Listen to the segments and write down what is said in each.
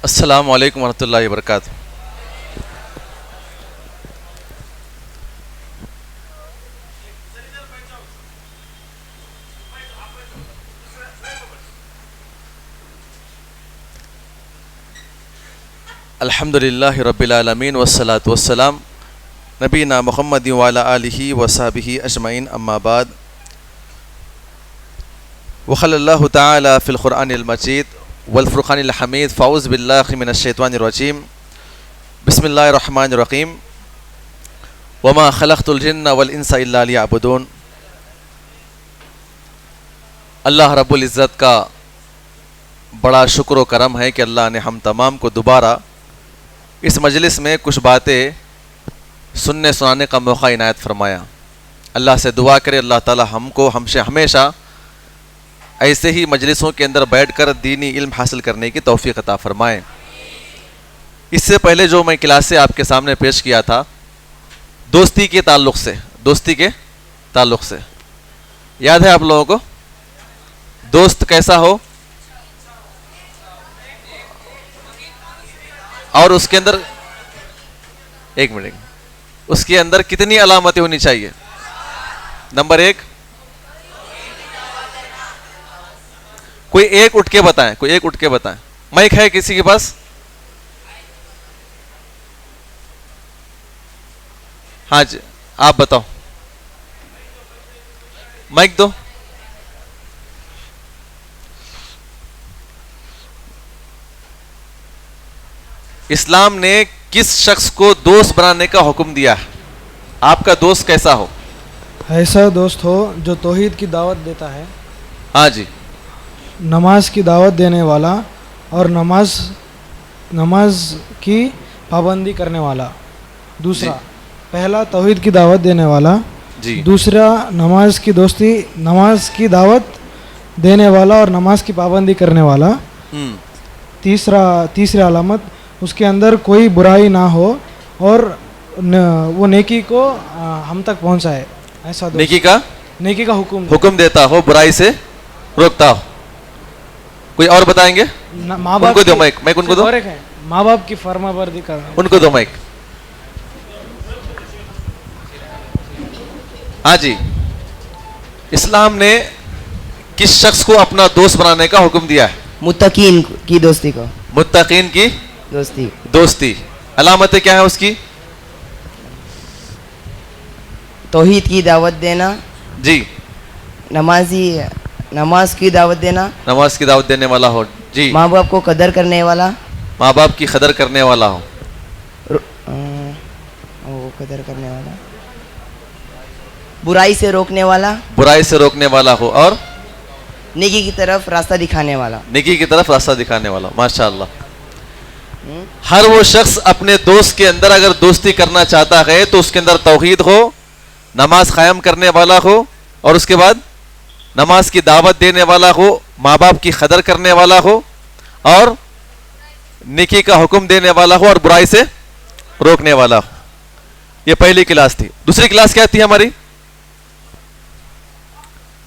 السلام علیکم ورحمۃ اللہ وبرکاتہ. الحمد للہ رب العالمین والصلاة والسلام نبینا محمد وعلی آلہ وصحبہ اجمعین، اما بعد. وقال اللہ تعالی فی القرآن المجید والفرقان الحمید، فاعوذ باللہ من الشیطان الرجیم، بسم اللہ الرحمن الرحیم. وما خلقت الجن والانس الا لیعبدون. اللہ رب العزت کا بڑا شکر و کرم ہے کہ اللہ نے ہم تمام کو دوبارہ اس مجلس میں کچھ باتیں سننے سنانے کا موقع عنایت فرمایا. اللہ سے دعا کرے اللہ تعالی ہم کو ہمیشہ ایسے ہی مجلسوں کے اندر بیٹھ کر دینی علم حاصل کرنے کی توفیق عطا فرمائے. اس سے پہلے جو میں کلاسیں آپ کے سامنے پیش کیا تھا دوستی کے تعلق سے یاد ہے آپ لوگوں کو؟ دوست کیسا ہو اور اس کے اندر ایک منٹ اس کے اندر کتنی علامتیں ہونی چاہیے؟ نمبر 1، کوئی ایک اٹھ کے بتائیں. مائک ہے کسی کے پاس؟ ہاں جی آپ بتاؤ، مائک دو. اسلام نے کس شخص کو دوست بنانے کا حکم دیا ہے؟ آپ کا دوست کیسا ہو؟ ایسا دوست ہو جو توحید کی دعوت دیتا ہے. ہاں جی. نماز کی دعوت دینے والا اور نماز کی پابندی کرنے والا. دوسرا پہلا توحید کی دعوت دینے والا جی. دوسرا نماز کی دعوت دینے والا اور نماز کی پابندی کرنے والا. تیسری علامت اس کے اندر کوئی برائی نہ ہو اور وہ نیکی کو ہم تک پہنچائے. ایسا نیکی کا حکم دیتا ہو، برائی سے روکتا ہو. کوئی اور بتائیں گے؟ ماں باپ کو دو مائک ان کو دو. ماں باپ کی فرما برداری کرنا. ان کو دو مائک. ہاں جی. اسلام نے کس شخص کو اپنا دوست بنانے کا حکم دیا ہے؟ متقین کی دوستی کو. متقین کی دوستی. علامتیں کیا ہیں اس کی؟ توحید کی دعوت دینا جی. نماز کی دعوت دینا. نماز کی دعوت دینے والا ہو. جی. ماں باپ کو قدر کرنے والا. ماں باپ کی قدر کرنے والا ہو. قدر کرنے والا. برائی سے روکنے والا. برائی سے روکنے والا ہو. اور نیکی کی طرف راستہ دکھانے والا. نیکی کی طرف راستہ دکھانے والا. ماشاء اللہ. ہر وہ شخص اپنے دوست کے اندر اگر دوستی کرنا چاہتا ہے تو اس کے اندر توحید ہو، نماز قائم کرنے والا ہو، اور اس کے بعد نماز کی دعوت دینے والا ہو، ماں باپ کی قدر کرنے والا ہو، اور نیکی کا حکم دینے والا ہو اور برائی سے روکنے والا ہو. یہ پہلی کلاس تھی. دوسری کلاس کیا تھی ہماری؟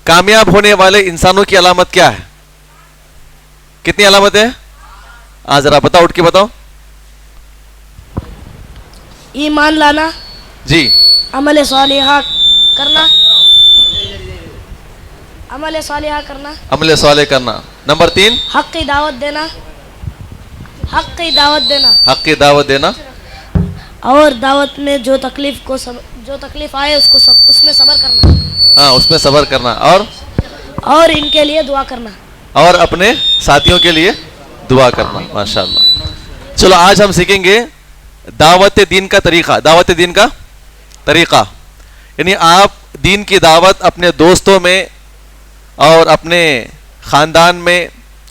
کامیاب ہونے والے انسانوں کی علامت کیا ہے؟ کتنی علامتیں ہیں؟ ذرا بتاؤ، اٹھ کے بتاؤ. ایمان لانا. جی. عمل صالحہ کرنا. عمل صالح کرنا. نمبر 3 حق کی دعوت دینا. اور دعوت میں جو تکلیف آئے اس میں صبر کرنا. ہاں، اس میں صبر کرنا. اور ان کے لیے دعا کرنا. اور اپنے ساتھیوں کے لیے دعا کرنا. ماشاءاللہ. چلو آج ہم سیکھیں گے دعوت دین کا طریقہ. یعنی آپ دین کی دعوت اپنے دوستوں میں اور اپنے خاندان میں،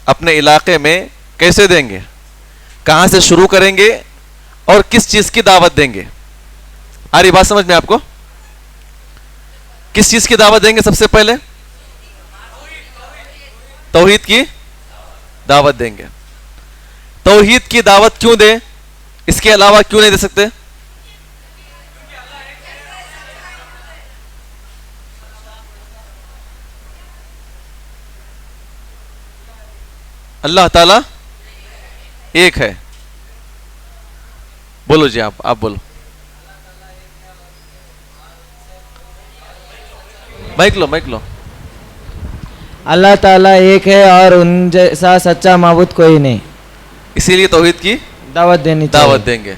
اپنے علاقے میں کیسے دیں گے، کہاں سے شروع کریں گے اور کس چیز کی دعوت دیں گے. آ رہی بات سمجھ میں آپ کو؟ کس چیز کی دعوت دیں گے؟ سب سے پہلے توحید کی دعوت دیں گے. توحید کی دعوت کیوں دیں؟ اس کے علاوہ کیوں نہیں دے سکتے؟ اللہ تعالیٰ ایک ہے. بولو جی آپ بولو. مائک لو. اللہ تعالیٰ ایک ہے اور ان جیسا سچا معبود کوئی نہیں. اسی لیے توحید کی دعوت دینی چاہیے. دعوت دیں گے.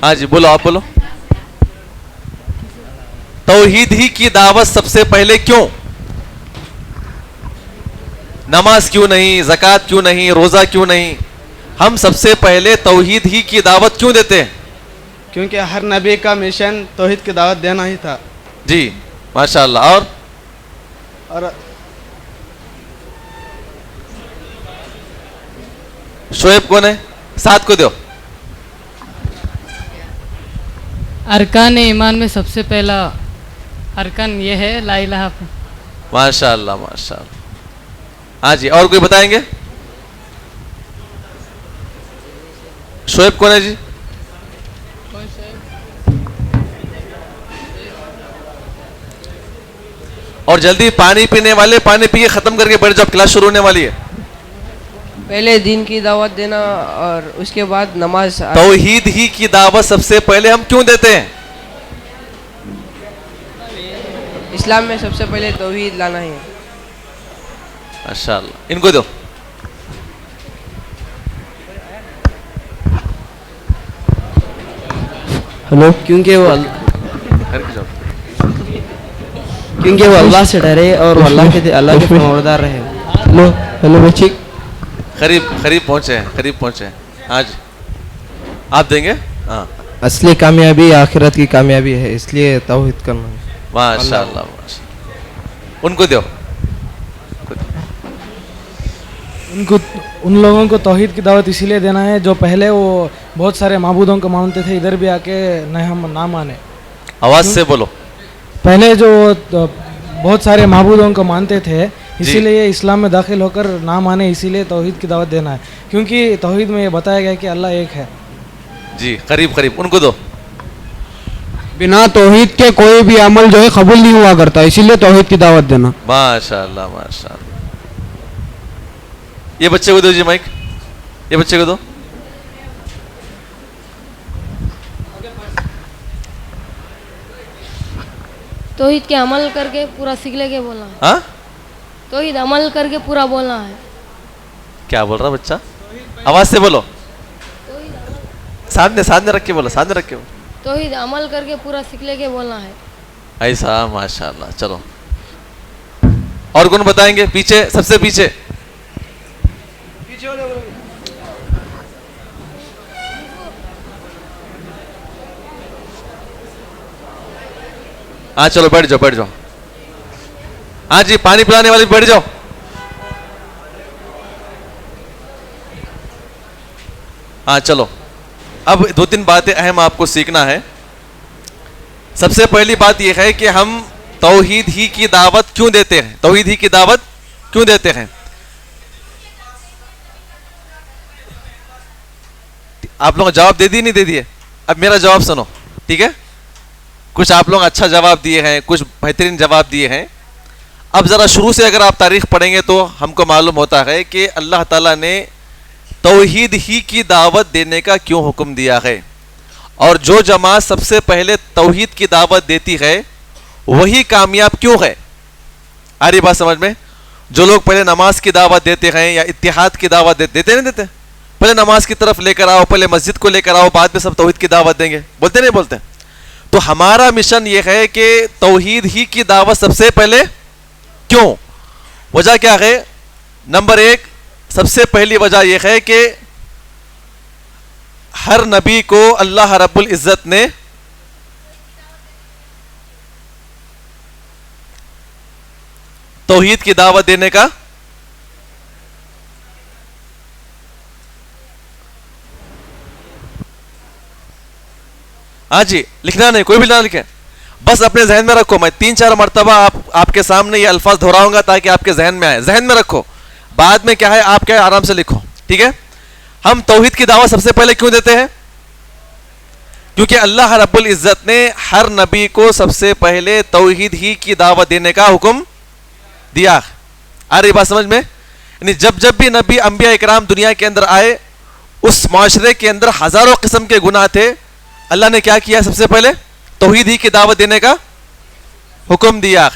ہاں جی بولو, آپ بولو. توحید ہی کی دعوت سب سے پہلے کیوں؟ نماز کیوں نہیں, زکوٰۃ کیوں نہیں, روزہ کیوں نہیں؟ ہم سب سے پہلے توحید ہی کی دعوت کیوں دیتے ہیں؟ کیونکہ ہر نبی کا مشن توحید کی دعوت دینا ہی تھا. جی ماشاء اللہ. اور شعیب کون ہے؟ ساتھ کو دو. ارکان ایمان میں سب سے پہلا ارکان یہ ہے لا الہ الا. ماشاء اللہ ماشاء اللہ. ہاں جی, اور کوئی بتائیں گے؟ شعیب کون ہے جی؟ اور جلدی پانی پینے والے پانی پیے ختم کر کے بیٹھ جاؤ, کلاس شروع ہونے والی ہے. پہلے دین کی دعوت دینا اور اس کے بعد نماز. توحید ہی کی دعوت سب سے پہلے ہم کیوں دیتے ہیں؟ اسلام میں سب سے پہلے توحید لانا ہے. ماشاء اللہ. ان کو دو. ہلو. کیونکہ وہ اللہ سے ڈرے اور اللہ کے فرمانبردار رہے. ہلو بچی. قریب پہنچے ہیں. ہاں جی آپ دیں گے. ہاں اصلی کامیابی آخرت کی کامیابی ہے, اس لیے توحید کرنا ہے. ماشاء اللہ. ان کو دو. ان لوگوں کو توحید کی دعوت اسی لیے دینا ہے جو پہلے وہ بہت سارے معبودوں کو مانتے تھے, ادھر بھی آ کے نہ مانے. آواز سے بولو. پہلے جو بہت سارے معبودوں کو مانتے تھے, اسی لیے اسلام میں داخل ہو کر نہ مانے, اسی لیے توحید کی دعوت دینا ہے, کیونکہ توحید میں یہ بتایا گیا کہ اللہ ایک ہے. جی قریب ان کو دو. بنا توحید کے کوئی بھی عمل جو ہے قبول نہیں ہوا کرتا, اسی لیے توحید کی دعوت دینا. ماشاء اللہ ماشاء اللہ. یہ بچے کو دو جی مائک. یہ بچے کو دو. توحید کے عمل کر کے پورا سیکھ لے کے بولنا ہے. ہاں توحید عمل کر کے پورا بولنا ہے. کیا بول رہا بچہ؟ آواز سے بولو. سامنے رکھ کے بولو. توحید عمل کر کے پورا سیکھ لے کے بولنا ہے. ایسا ماشاء اللہ. چلو اور کون بتائیں گے؟ پیچھے, سب سے پیچھے. ہاں چلو بیٹھ جاؤ. ہاں جی پانی پلانے والی بیٹھ جاؤ. ہاں چلو اب 2-3 باتیں اہم آپ کو سیکھنا ہے. سب سے پہلی بات یہ ہے کہ ہم توحید ہی کی دعوت کیوں دیتے ہیں. آپ لوگ جواب دے نہیں دے دیے؟ اب میرا جواب سنو, ٹھیک ہے؟ کچھ آپ لوگ اچھا جواب دیے ہیں, کچھ بہترین جواب دیے ہیں. اب ذرا شروع سے اگر آپ تاریخ پڑھیں گے تو ہم کو معلوم ہوتا ہے کہ اللہ تعالیٰ نے توحید ہی کی دعوت دینے کا کیوں حکم دیا ہے, اور جو جماعت سب سے پہلے توحید کی دعوت دیتی ہے وہی کامیاب کیوں ہے. آ رہی بات سمجھ میں؟ جو لوگ پہلے نماز کی دعوت دیتے ہیں یا اتحاد کی دعوت دیتے پہلے نماز کی طرف لے کر آؤ, پہلے مسجد کو لے کر آؤ, بعد میں سب توحید کی دعوت دیں گے, بولتے. تو ہمارا مشن یہ ہے کہ توحید ہی کی دعوت سب سے پہلے کیوں. وجہ کیا ہے؟ نمبر 1 سب سے پہلی وجہ یہ ہے کہ ہر نبی کو اللہ رب العزت نے توحید کی دعوت دینے کا ہاں جی لکھنا نہیں, کوئی بھی نہ لکھے, بس اپنے ذہن میں رکھو. میں 3-4 مرتبہ آپ کے سامنے یہ الفاظ دہراؤں گا تاکہ آپ کے ذہن میں آئے. ذہن میں رکھو, بعد میں کیا ہے آپ کیا آرام سے لکھو, ٹھیک ہے؟ ہم توحید کی دعوت سب سے پہلے کیوں دیتے ہیں؟ کیونکہ اللہ رب العزت نے ہر نبی کو سب سے پہلے توحید ہی کی دعوت دینے کا حکم دیا. آ رہی بات سمجھ میں؟ یعنی جب جب بھی نبی انبیاء اکرام دنیا کے اندر آئے اس معاشرے کے اندر ہزاروں قسم کے گناہ تھے. اللہ نے کیا کیا؟ سب سے پہلے توحید ہی کی دعوت دینے کا حکم دیا.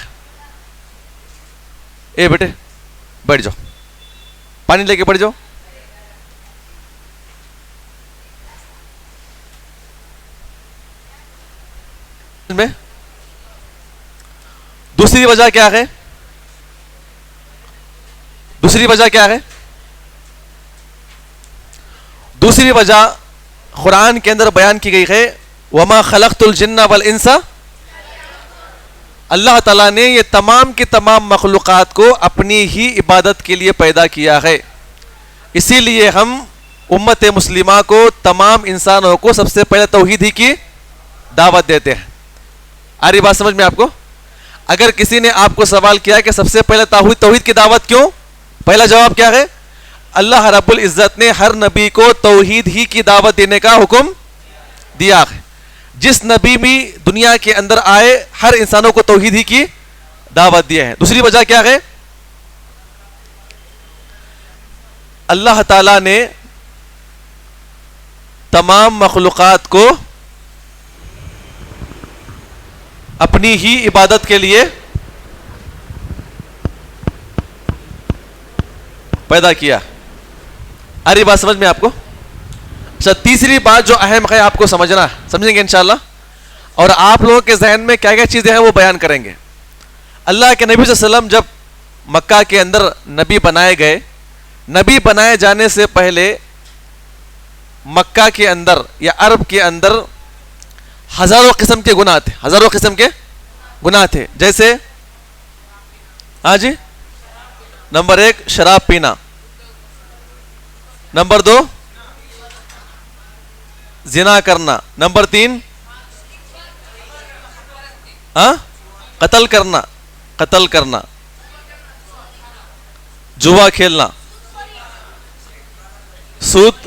اے بیٹے بیٹھ جاؤ, پانی لے کے بیٹھ جاؤ. میں دوسری وجہ کیا ہے؟ دوسری وجہ کیا ہے؟ دوسری وجہ قرآن کے اندر بیان کی گئی ہے, وما خلقت الجن والانس. اللہ تعالیٰ نے یہ تمام کی تمام مخلوقات کو اپنی ہی عبادت کے لیے پیدا کیا ہے. اسی لیے ہم امت مسلمہ کو, تمام انسانوں کو سب سے پہلے توحید ہی کی دعوت دیتے ہیں. آ رہی بات سمجھ میں آپ کو؟ اگر کسی نے آپ کو سوال کیا کہ سب سے پہلے توحید کی دعوت کیوں, پہلا جواب کیا ہے؟ اللہ رب العزت نے ہر نبی کو توحید ہی کی دعوت دینے کا حکم دیا ہے. جس نبی بھی دنیا کے اندر آئے ہر انسانوں کو توحید ہی کی دعوت دیا ہے. دوسری وجہ کیا ہے؟ اللہ تعالی نے تمام مخلوقات کو اپنی ہی عبادت کے لیے پیدا کیا. ارے بات سمجھ میں آپ کو؟ اچھا, تیسری بات جو اہم ہے آپ کو سمجھنا, سمجھیں گے انشاءاللہ, اور آپ لوگوں کے ذہن میں کیا کیا چیزیں ہیں وہ بیان کریں گے. اللہ کے نبی صلی اللہ علیہ وسلم جب مکہ کے اندر نبی بنائے گئے, نبی بنائے جانے سے پہلے مکہ کے اندر یا عرب کے اندر ہزاروں قسم کے گناہ تھے, ہزاروں قسم کے گناہ تھے. جیسے ہاں جی, نمبر 1 شراب پینا, نمبر 2 زنا کرنا, نمبر 3 قتل کرنا, جوا کھیلنا, سود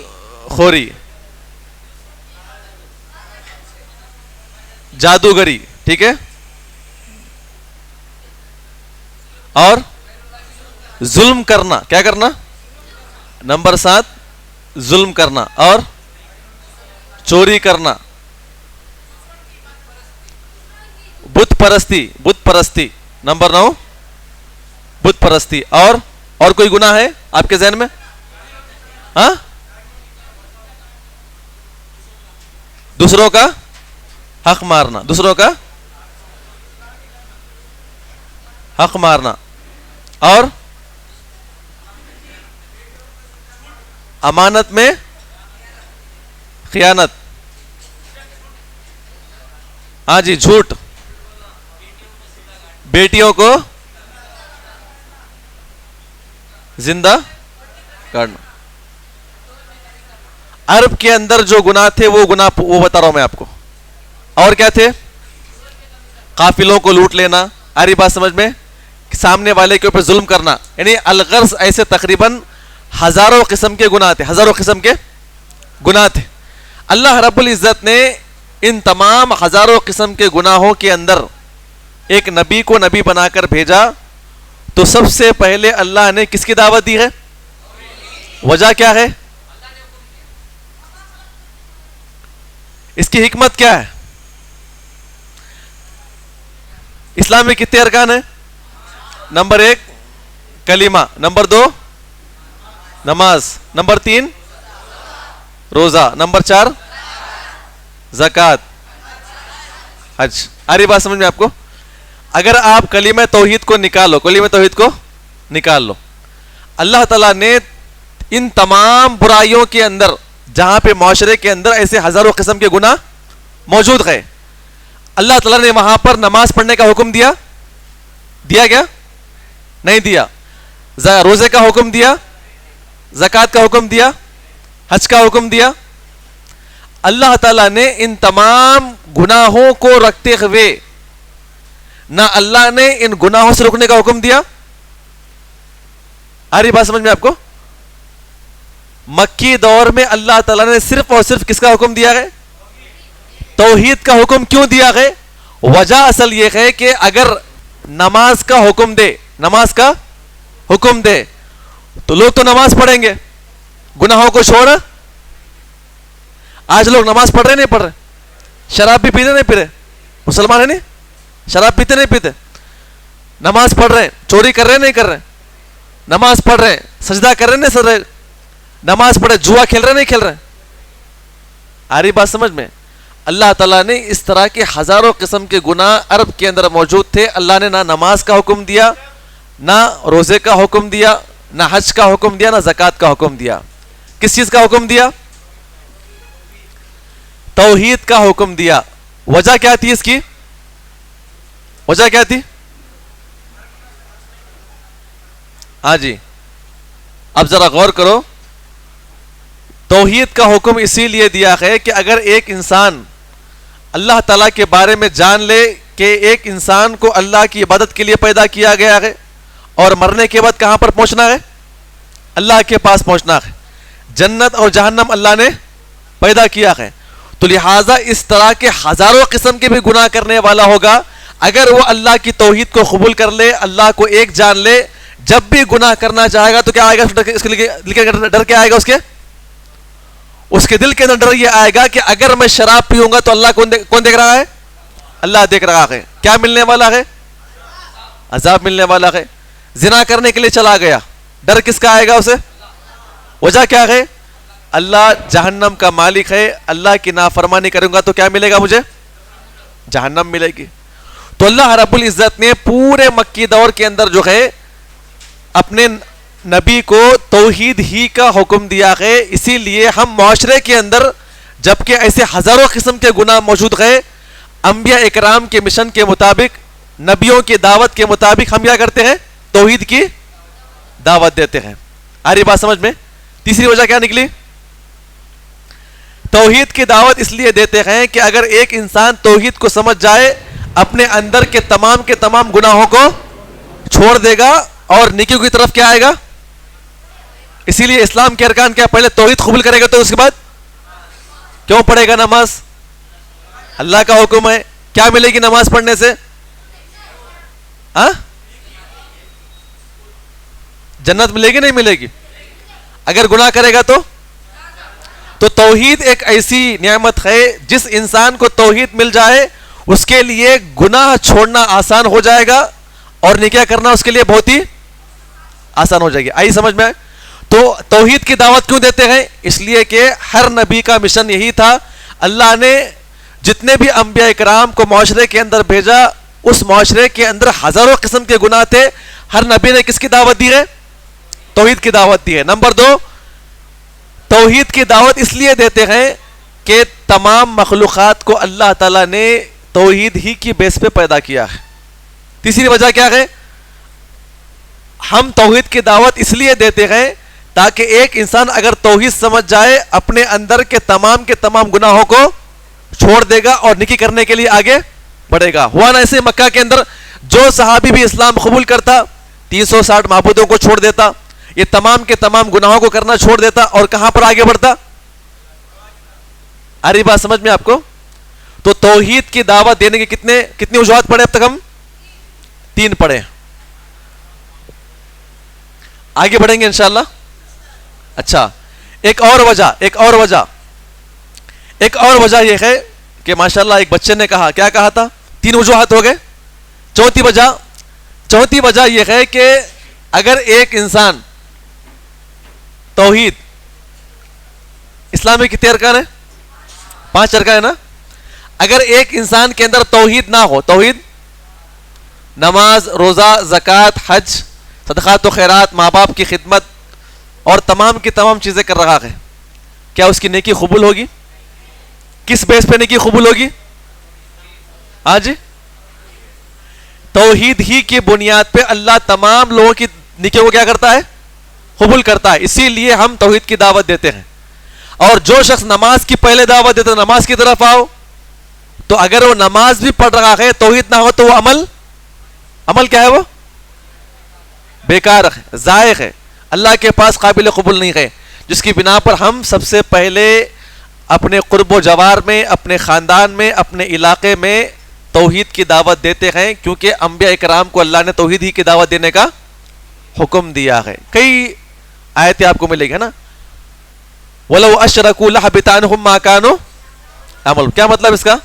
خوری, جادوگری, ٹھیک ہے, اور ظلم کرنا. کیا کرنا؟ نمبر 7 ظلم کرنا, اور چوری کرنا, بت پرستی, نمبر 9 بت پرستی. اور کوئی گناہ ہے آپ کے ذہن میں؟ ہاں, دوسروں کا حق مارنا, دوسروں کا حق مارنا, اور امانت میں خیانت, ہاں جی, جھوٹ, بیٹیوں کو زندہ کرنا. عرب کے اندر جو گناہ تھے وہ گناہ وہ بتا رہا ہوں میں آپ کو. اور کیا تھے؟ قافلوں کو لوٹ لینا. آ رہی بات سمجھ میں؟ سامنے والے کے اوپر ظلم کرنا, یعنی الغرض ایسے تقریباً ہزاروں قسم کے گناہ تھے, ہزاروں قسم کے گناہ تھے. اللہ رب العزت نے ان تمام ہزاروں قسم کے گناہوں کے اندر ایک نبی کو نبی بنا کر بھیجا. تو سب سے پہلے اللہ نے کس کی دعوت دی ہے؟ وجہ کیا ہے؟ اس کی حکمت کیا ہے؟ اسلام میں کتنے ارکان ہیں؟ نمبر 1 کلمہ, نمبر 2 نماز, نمبر 3 روزہ, نمبر 4 زکوٰۃ, حج. آ رہی بات سمجھ میں آپ کو؟ اگر آپ کلمہ توحید کو نکالو, کلمہ توحید کو نکال لو, اللہ تعالیٰ نے ان تمام برائیوں کے اندر جہاں پہ معاشرے کے اندر ایسے ہزاروں قسم کے گناہ موجود ہے, اللہ تعالیٰ نے وہاں پر نماز پڑھنے کا حکم دیا کیا؟ نہیں دیا. روزے کا حکم دیا, زکوٰۃ کا حکم دیا, حج کا حکم دیا. اللہ تعالیٰ نے ان تمام گناہوں کو رکھتے ہوئے نہ اللہ نے ان گناہوں سے رکنے کا حکم دیا. آ رہی بات سمجھ میں آپ کو؟ مکی دور میں اللہ تعالیٰ نے صرف اور صرف کس کا حکم دیا ہے؟ توحید کا حکم. کیوں دیا ہے؟ وجہ اصل یہ ہے کہ اگر نماز کا حکم دے, نماز کا حکم دے تو لوگ تو نماز پڑھیں گے, گناہوں کو چھوڑ. آج لوگ نماز پڑھ رہے نہیں پڑھ رہے, شراب بھی پیتے نہیں پی رہے, مسلمان ہے نہیں, شراب پیتے نہیں پیتے, نماز پڑھ رہے ہیں, چوری کر رہے نہیں کر رہے, نماز پڑھ رہے ہیں, سجدہ کر رہے نہیں سر رہے, نماز پڑھ رہے, جوا کھیل رہے نہیں کھیل رہے. آ رہی بات سمجھ میں؟ اللہ تعالیٰ نے اس طرح کے ہزاروں قسم کے گناہ عرب کے اندر موجود تھے. اللہ نے نہ نماز کا حکم دیا, نہ روزے کا حکم دیا, نہ حج کا حکم دیا, نہ زکوٰۃ کا حکم دیا. کس چیز کا حکم دیا؟ توحید کا حکم دیا. وجہ کیا تھی اس کی؟ وجہ کیا تھی؟ ہاں جی, اب ذرا غور کرو. توحید کا حکم اسی لیے دیا ہے کہ اگر ایک انسان اللہ تعالیٰ کے بارے میں جان لے کہ ایک انسان کو اللہ کی عبادت کے لیے پیدا کیا گیا ہے اور مرنے کے بعد کہاں پر پہنچنا ہے؟ اللہ کے پاس پہنچنا ہے. جنت اور جہنم اللہ نے پیدا کیا ہے, تو لہٰذا اس طرح کے ہزاروں قسم کے بھی گناہ کرنے والا ہوگا. اگر وہ اللہ کی توحید کو قبول کر لے, اللہ کو ایک جان لے, جب بھی گناہ کرنا چاہے گا تو کیا آئے گا اس کے ڈر کیا آئے گا؟ اس کے دل کے اندر ڈر یہ آئے گا کہ اگر میں شراب پیوں گا تو اللہ کون دیکھ رہا ہے؟ اللہ دیکھ رہا ہے. کیا ملنے والا ہے؟ عذاب ملنے والا ہے. زنا کرنے کے لیے چلا گیا, ڈر کس کا آئے گا اسے؟ وجہ کیا ہے؟ اللہ جہنم کا مالک ہے, اللہ کی نافرمانی کروں گا تو کیا ملے گا مجھے؟ جہنم ملے گی. تو اللہ رب العزت نے پورے مکی دور کے اندر جو ہے اپنے نبی کو توحید ہی کا حکم دیا ہے. اسی لیے ہم معاشرے کے اندر جبکہ ایسے ہزاروں قسم کے گناہ موجود ہے, انبیاء اکرام کے مشن کے مطابق, نبیوں کی دعوت کے مطابق ہم کیا کرتے ہیں؟ توحید کی دعوت دیتے ہیں. آ رہی بات سمجھ میں؟ تیسری وجہ کیا نکلی؟ توحید کی دعوت اس لیے دیتے ہیں کہ اگر ایک انسان توحید کو سمجھ جائے, اپنے اندر کے تمام گناہوں کو چھوڑ دے گا اور نیکیوں کی طرف کیا آئے گا. اسی لیے اسلام کے ارکان کیا؟ پہلے توحید قبول کرے گا تو اس کے بعد کیوں پڑھے گا نماز؟ اللہ کا حکم ہے. کیا ملے گی نماز پڑھنے سے؟ جنت ملے گی نہیں ملے گی؟ اگر گناہ کرے گا تو توحید ایک ایسی نعمت ہے جس انسان کو توحید مل جائے اس کے لیے گناہ چھوڑنا آسان ہو جائے گا اور نیکیاں کرنا اس کے لیے بہت ہی آسان ہو جائے گی. آئی سمجھ میں؟ تو توحید کی دعوت کیوں دیتے ہیں؟ اس لیے کہ ہر نبی کا مشن یہی تھا. اللہ نے جتنے بھی انبیاء اکرام کو معاشرے کے اندر بھیجا, اس معاشرے کے اندر ہزاروں قسم کے گناہ تھے. ہر نبی نے کس کی دعوت دی ہے؟ توحید کی دعوت دی ہے. نمبر 2, توحید کی دعوت اس لیے دیتے ہیں کہ تمام مخلوقات کو اللہ تعالیٰ نے توحید ہی کی بیس پہ پیدا کیا ہے. تیسری وجہ کیا ہے؟ ہم توحید کی دعوت اس لیے دیتے ہیں تاکہ ایک انسان اگر توحید سمجھ جائے, اپنے اندر کے تمام گناہوں کو چھوڑ دے گا اور نیکی کرنے کے لیے آگے بڑھے گا. ہوا نا ایسے مکہ کے اندر جو صحابی بھی اسلام قبول کرتا 360 معبودوں کو چھوڑ دیتا, یہ تمام کے تمام گناہوں کو کرنا چھوڑ دیتا اور کہاں پر آگے بڑھتا؟ آ رہی بات سمجھ میں آپ کو؟ تو توحید کی دعوت دینے کے کتنی وجوہات پڑھے اب تک ہم؟ 3 پڑھے. آگے بڑھیں گے انشاءاللہ. اچھا, ایک اور وجہ یہ ہے کہ ماشاءاللہ ایک بچے نے کہا, کیا کہا تھا؟ 3 وجوہات ہو گئے. چوتھی وجہ یہ ہے کہ اگر ایک انسان توحید, اسلام میں کتنے ارکان ہیں؟ 5 ارکان ہے نا. اگر ایک انسان کے اندر توحید نہ ہو, توحید نماز, روزہ, زکوٰۃ, حج, صدقات و خیرات, ماں باپ کی خدمت اور تمام کی تمام چیزیں کر رہا ہے, کیا اس کی نیکی قبول ہوگی؟ کس بیس پہ نیکی قبول ہوگی؟ ہاں جی, توحید ہی کی بنیاد پہ اللہ تمام لوگوں کی نیکیوں کو کیا کرتا ہے؟ قبول کرتا ہے. اسی لیے ہم توحید کی دعوت دیتے ہیں. اور جو شخص نماز کی پہلے دعوت دیتا ہے نماز کی طرف آؤ, تو اگر وہ نماز بھی پڑھ رہا ہے توحید نہ ہو تو وہ عمل کیا ہے؟ وہ بیکار ہے, ضائع ہے, اللہ کے پاس قابل قبول نہیں ہے. جس کی بنا پر ہم سب سے پہلے اپنے قرب و جوار میں, اپنے خاندان میں, اپنے علاقے میں توحید کی دعوت دیتے ہیں, کیونکہ انبیاء اکرام کو اللہ نے توحید ہی کی دعوت دینے کا حکم دیا ہے. کئی آیتیں آپ کو ملے گی نا. وَلَوْ أَشْرَكُوا لَحَبِطَ عَنْهُمْ مَا كَانُوا عَمَلُ. کیا مطلب اس کا؟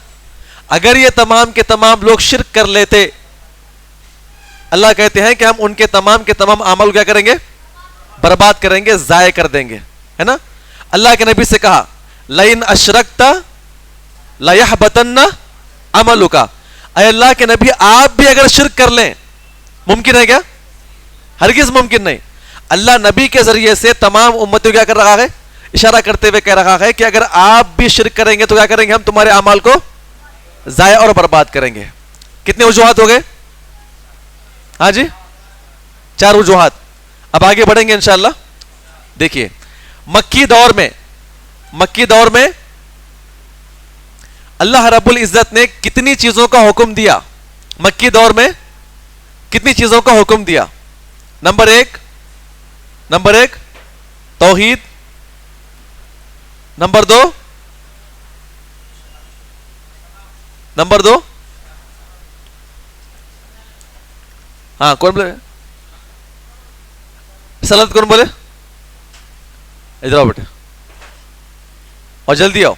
اگر یہ تمام کے تمام لوگ شرک کر لیتے, اللہ کہتے ہیں کہ ہم ان کے تمام اعمال کیا کریں گے؟ برباد کریں گے, ضائع کر دیں گے, ہے نا. اللہ کے نبی سے کہا لَإِنْ أَشْرَكْتَ لَيَحْبَطَنَّ عَمَلُكَ. اے اللہ کے نبی آپ بھی اگر شرک کر لیں, ممکن ہے کیا؟ ہرگز ممکن نہیں. اللہ نبی کے ذریعے سے تمام امتوں کیا کر رہا ہے؟ اشارہ کرتے ہوئے کہہ رہا ہے کہ اگر آپ بھی شرک کریں گے تو کیا کریں گے؟ ہم تمہارے اعمال کو ضائع اور برباد کریں گے. کتنے وجوہات ہو گئے؟ ہاں جی 4 وجوہات. اب آگے بڑھیں گے انشاءاللہ. دیکھیے مکی دور میں اللہ رب العزت نے کتنی چیزوں کا حکم دیا. مکی دور میں کتنی چیزوں کا حکم دیا؟ نمبر ایک توحید. نمبر دو ہاں کون بولے؟ رسالت کون بولے؟ ادھر آؤ بیٹے اور جلدی آؤ.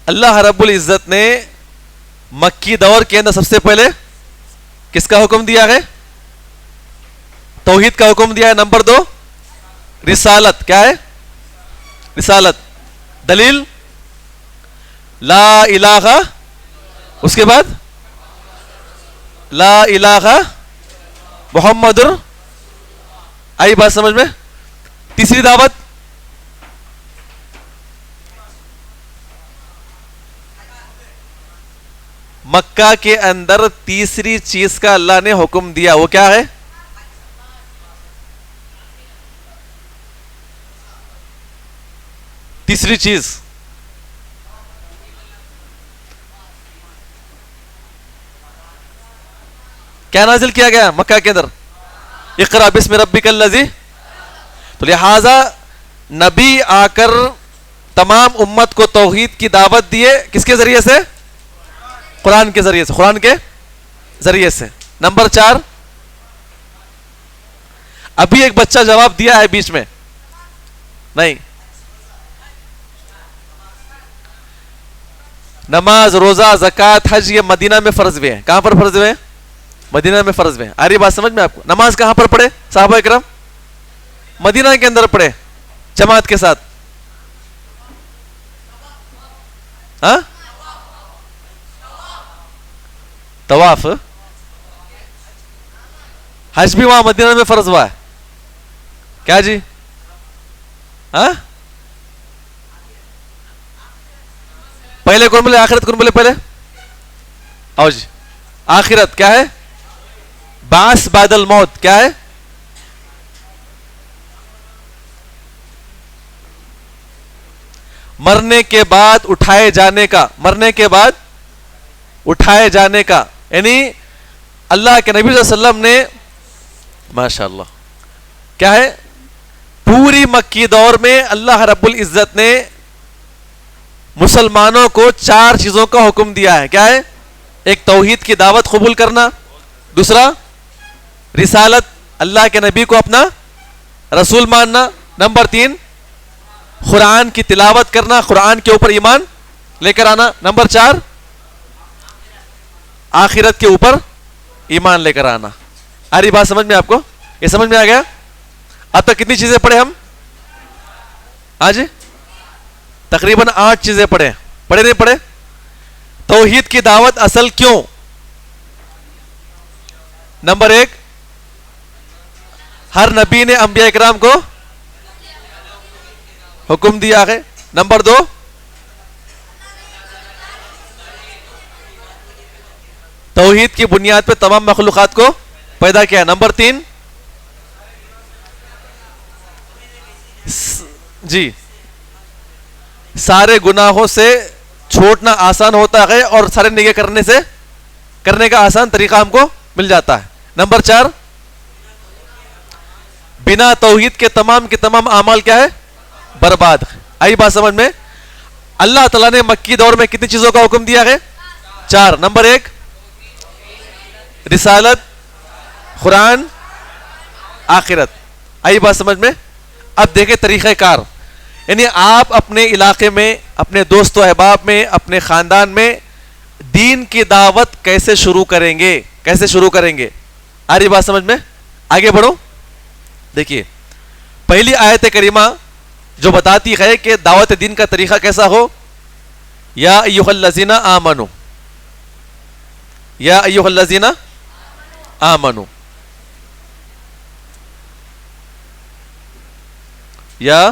اللہ رب العزت نے مکی دور کے اندر سب سے پہلے کس کا حکم دیا ہے؟ توحید کا حکم دیا ہے. نمبر 2 رسالت. کیا ہے؟ رسالت. دلیل لا الہ, اس کے بعد لا الہ محمد. آئی بات سمجھ میں؟ تیسری دعوت مکہ کے اندر تیسری چیز کا اللہ نے حکم دیا, وہ کیا ہے؟ تیسری چیز کیا نازل کیا گیا مکہ کے اندر؟ اقرا بسم ربک الذی. تو لہذا نبی آ کر تمام امت کو توحید کی دعوت دیے کس کے ذریعے سے؟ قرآن کے ذریعے سے. نمبر 4 ابھی ایک بچہ جواب دیا ہے بیچ میں نہیں. نماز, روزہ, زکات, حج یہ مدینہ میں فرض ہوئے ہیں. کہاں پر فرض ہوئے ہیں؟ مدینہ میں فرض ہوئے ہیں. آ رہی بات سمجھ میں آپ کو؟ نماز کہاں پر پڑھے صحابہ اکرام؟ مدینہ کے اندر پڑھے جماعت کے ساتھ. ہاں طواف, حج بھی وہاں مدینہ میں فرض ہوا ہے. کیا جی؟ ہاں پہلے کون بولے؟ آخرت کون بولے پہلے؟ آؤ جی. آخرت کیا ہے؟ بعث بعد الموت. کیا ہے؟ مرنے کے بعد اٹھائے جانے کا. مرنے کے بعد اٹھائے جانے کا یعنی اللہ کے نبی صلی اللہ علیہ وسلم نے ماشاء اللہ کیا ہے پوری مکی دور میں اللہ رب العزت نے مسلمانوں کو 4 چیزوں کا حکم دیا ہے. کیا ہے؟ ایک توحید کی دعوت قبول کرنا. دوسرا رسالت, اللہ کے نبی کو اپنا رسول ماننا. نمبر 3 قرآن کی تلاوت کرنا, قرآن کے اوپر ایمان لے کر آنا. نمبر 4 آخرت کے اوپر ایمان لے کر آنا. آ رہی بات سمجھ میں آپ کو؟ یہ سمجھ میں آ گیا؟ اب تک کتنی چیزیں پڑھے ہم؟ آج تقریباً 8 چیزیں پڑھے. پڑھے نہیں پڑھے؟ توحید کی دعوت اصل کیوں؟ نمبر 1 ہر نبی نے انبیاء اکرام کو حکم دیا ہے. نمبر 2 توحید کی بنیاد پہ تمام مخلوقات کو پیدا کیا. نمبر 3 جی سارے گناہوں سے چھوٹنا آسان ہوتا ہے اور سارے نیکیاں کرنے کا آسان طریقہ ہم کو مل جاتا ہے. نمبر 4 بنا توحید کے تمام اعمال کیا ہے؟ برباد. آئی بات سمجھ میں؟ اللہ تعالیٰ نے مکی دور میں کتنی چیزوں کا حکم دیا ہے؟ 4. نمبر 1 رسالت، قرآن، آخرت. آئی بات سمجھ میں؟ اب دیکھیں طریقہ کار، یعنی آپ اپنے علاقے میں، اپنے دوست و احباب میں، اپنے خاندان میں دین کی دعوت کیسے شروع کریں گے؟ کیسے شروع کریں گے؟ آ رہی بات سمجھ میں؟ آگے بڑھو. دیکھیے پہلی آیت کریمہ جو بتاتی ہے کہ دعوت دین کا طریقہ کیسا ہو. یا ایھا الذین آمنو، یا ایھا الذین آمنو، یا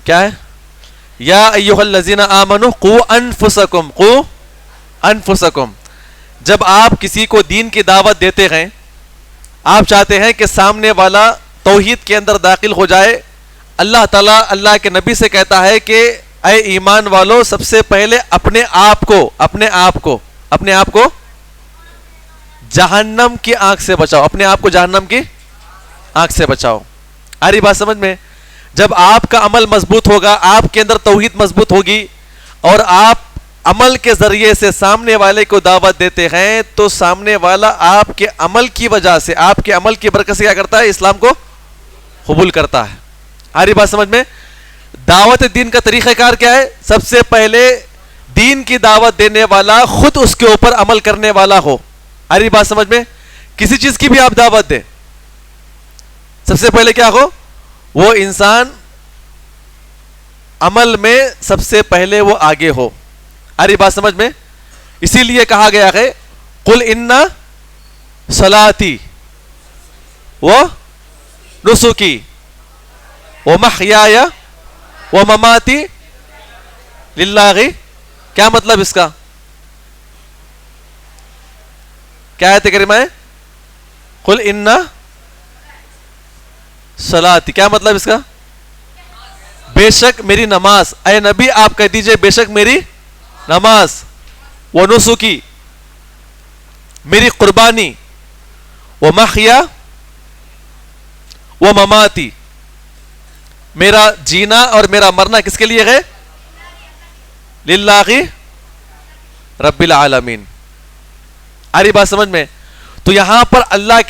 کیا ہے؟ یا ایھا الذین آمنو قوا انفسکم، قوا انفسکم. جب آپ کسی کو دین کی دعوت دیتے ہیں، آپ چاہتے ہیں کہ سامنے والا توحید کے اندر داخل ہو جائے. اللہ تعالیٰ اللہ کے نبی سے کہتا ہے کہ اے ایمان والو، سب سے پہلے اپنے آپ کو جہنم کی آنکھ سے بچاؤ. اپنے آپ کو جہنم کی آنکھ سے بچاؤ. آ رہی بات سمجھ میں؟ جب آپ کا عمل مضبوط ہوگا، آپ کے اندر توحید مضبوط ہوگی، اور آپ عمل کے ذریعے سے سامنے والے کو دعوت دیتے ہیں، تو سامنے والا آپ کے عمل کی وجہ سے، آپ کے عمل کی برکت سے کیا کرتا ہے؟ اسلام کو قبول کرتا ہے. آ رہی بات سمجھ میں؟ دعوت دین کا طریقہ کار کیا ہے؟ سب سے پہلے دین کی دعوت دینے والا خود اس کے اوپر عمل کرنے والا ہو. آ رہی بات سمجھ میں؟ کسی چیز کی بھی آپ دعوت دیں، سب سے پہلے کیا ہو؟ وہ انسان عمل میں سب سے پہلے وہ آگے ہو. آ رہی بات سمجھ میں؟ اسی لیے کہا گیا ہے قل ان صلاتی و نسکی و محیای و مماتی للہ. کیا مطلب اس کا؟ کیا آیت کریمہ ہے؟ قل ان صلاتی، کیا مطلب اس کا؟ بے شک میری نماز. اے نبی آپ کہہ دیجئے بے شک میری نماز، و نسکی میری قربانی، و محیا و مماتی میرا جینا اور میرا مرنا کس کے لیے ہے؟ للہ رب العالمین. آ رہی بات سمجھ میں؟ تو یہاں پر اللہ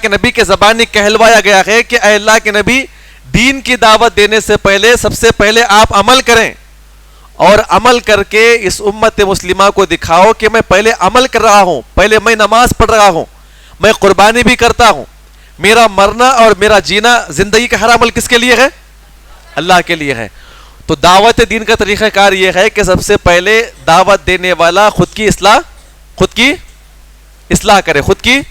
کے نبی کے زبانی کہلوایا گیا ہے کہ اے اللہ کے نبی، دین کی دعوت دینے سے پہلے سب سے پہلے آپ عمل کریں، اور عمل کر کے اس امت مسلمہ کو دکھاؤ کہ میں پہلے عمل کر رہا ہوں، پہلے میں نماز پڑھ رہا ہوں، میں قربانی بھی کرتا ہوں، میرا مرنا اور میرا جینا، زندگی کا ہر عمل کس کے لیے ہے؟ اللہ کے لیے ہے. تو دعوت دین کا طریقہ کار یہ ہے کہ سب سے پہلے دعوت دینے والا خود کی اصلاح کرے، خود کی